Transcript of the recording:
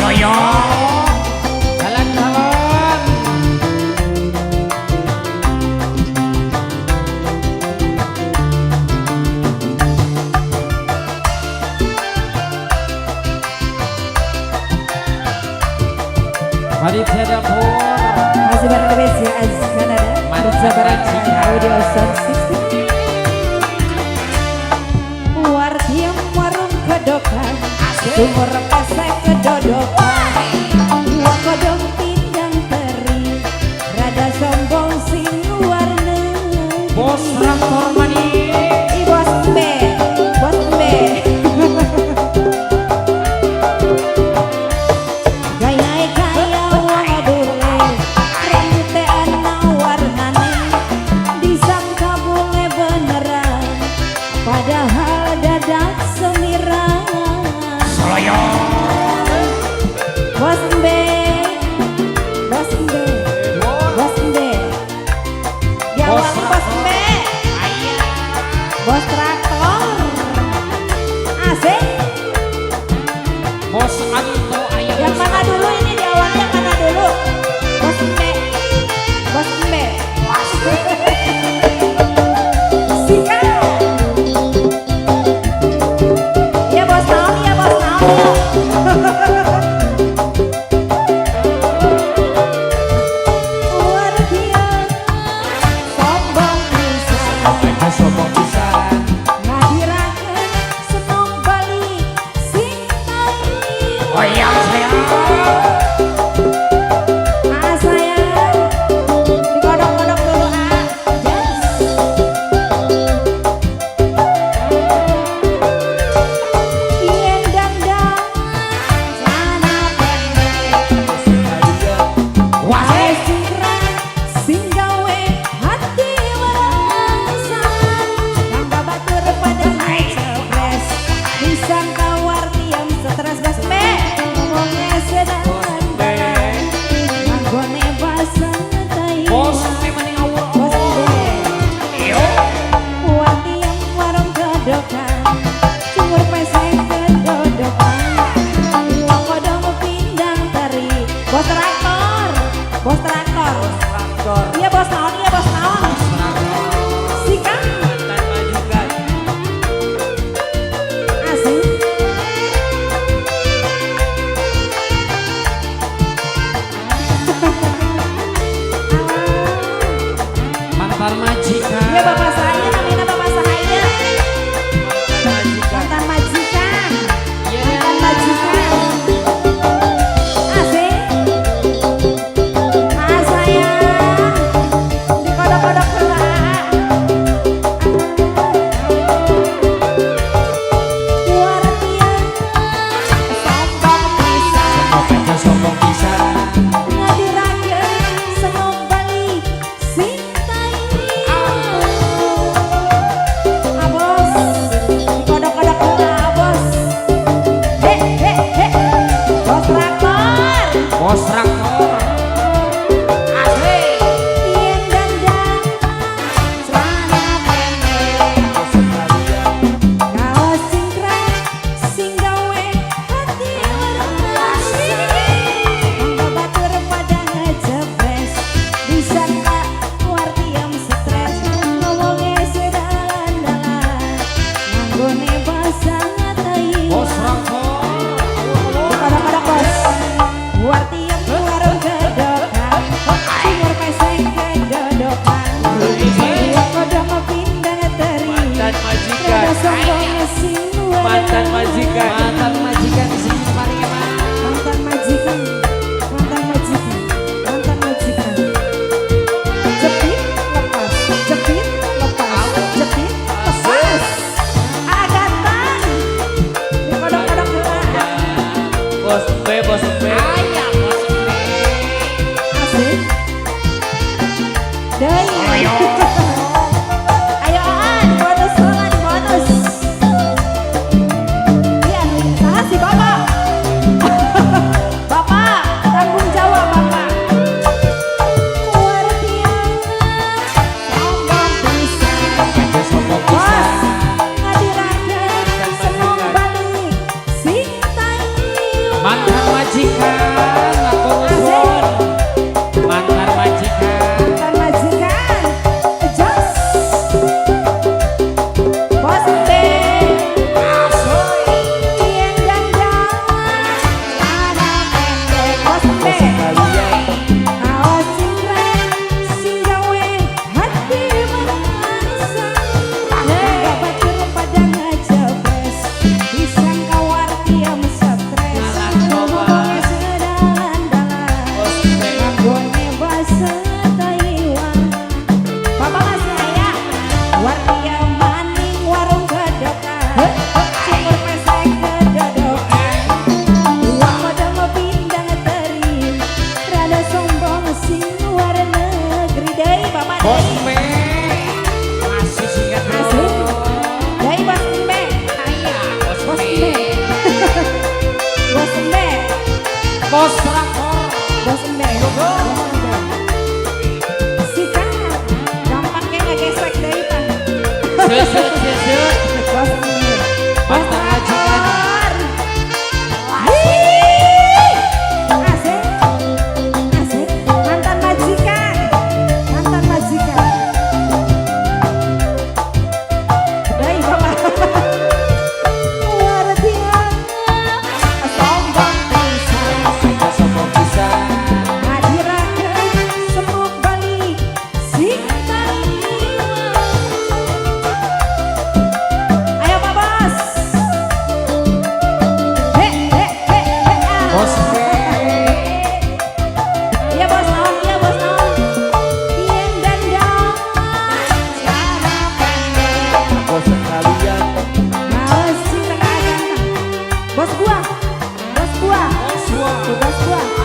Soyo jalan-jalan. Mari saya pun masih bareng Besi Azkanada bersabaran audio sound system. Wartiam warung kedokan sumur pesek kedodokan uang kodong pindang teri rada sombong sing luar negeri. bos traktor mani Bos B, bos B. Gaya-gaya wong bule, rambute ana warnane, disangka bule beneran, padahal dadak semiran. Soyo Bos B, bos B, bos B. Diawali bos B, bos traktor. Asik. bos Anto ayam. Yang mana dulu ini diawali yang mana dulu? Bos Mbe. Bos Mbe. Sika. Ya bos naon ya bos naon ya. Luar biasa sombong bisa Sombong pisan. ngadirakeun senong balik sing tahi. Oh iya saya. Sayang, digodok-godok dulu yes. Ien dandang celana pendek wae sing gawe hati warasan kanggo batur pada cepres disangka wartiam stres gas me ngomongnya sedang Gone basang tai Bos memang ngawur. bos deh Iyo. wati yang warung kedokan sumur pesek kedodokan uang kodong pindang teri bos traktor iya bos naon Sika asik Mantan majikan. iya bapak saya namanya bapak saya mantan majikan mantan majikan asik sayang dikodok-kodok dulu luar biasa sombong pisan Opetnya sombong pisan. ngadirakeun senong balik sing tahi. Abos dikodok-kodok dulu abos. Bos traktor. Bos traktor. Asik. Ien dandang celana pendek kaos singkrang sing gawe hati warasan kanggo batur pada ngejepres disangka wartiam stres ngomongnya sedalan-dalan nganggone basang tai Bos traktor. kadang-kadang bos wartiam warung kedokan sumur pesek kedodokan uang kodong pindang teri Mantan majikan. rada sombongnya sing luar Mantan majikan. Mantan majikan di sini paling emang. mantan majikan mantan majikan mantan majikan jepit lepas jepit lepas jepit lepas agatan dikodok-kodok dulu Bos B, bos B. Ayam bos B. asik deui Ayo. ayo aan bonus solan bonus iya saha si bapak bapak tanggung jawab bapak luar biasa sombong pisan Opetnya sombong bos pisan. ngadirakeun senong balik sing tahi Mantan majikan. Bos traktor. Bos Embe. Sikat. Gampang kayak ngegesek deh itu. Sesut. Bos Embe. Mantan majikan. Asik. Asik. Mantan majikan. Mantan majikan. Baik, Bapak. Luar biasa. Sombong pisan. Kita sombong bisa. Hadirakeun semuk Bali sing Bali. Ayo Pak Bos. Bos Iya Bos naon, iya Bos naon. Pien dan dong. Cara pendek. bos sekalian. Bos si tengah ganteng. Bos buah. Bos buah. Bos buah. Bos buah.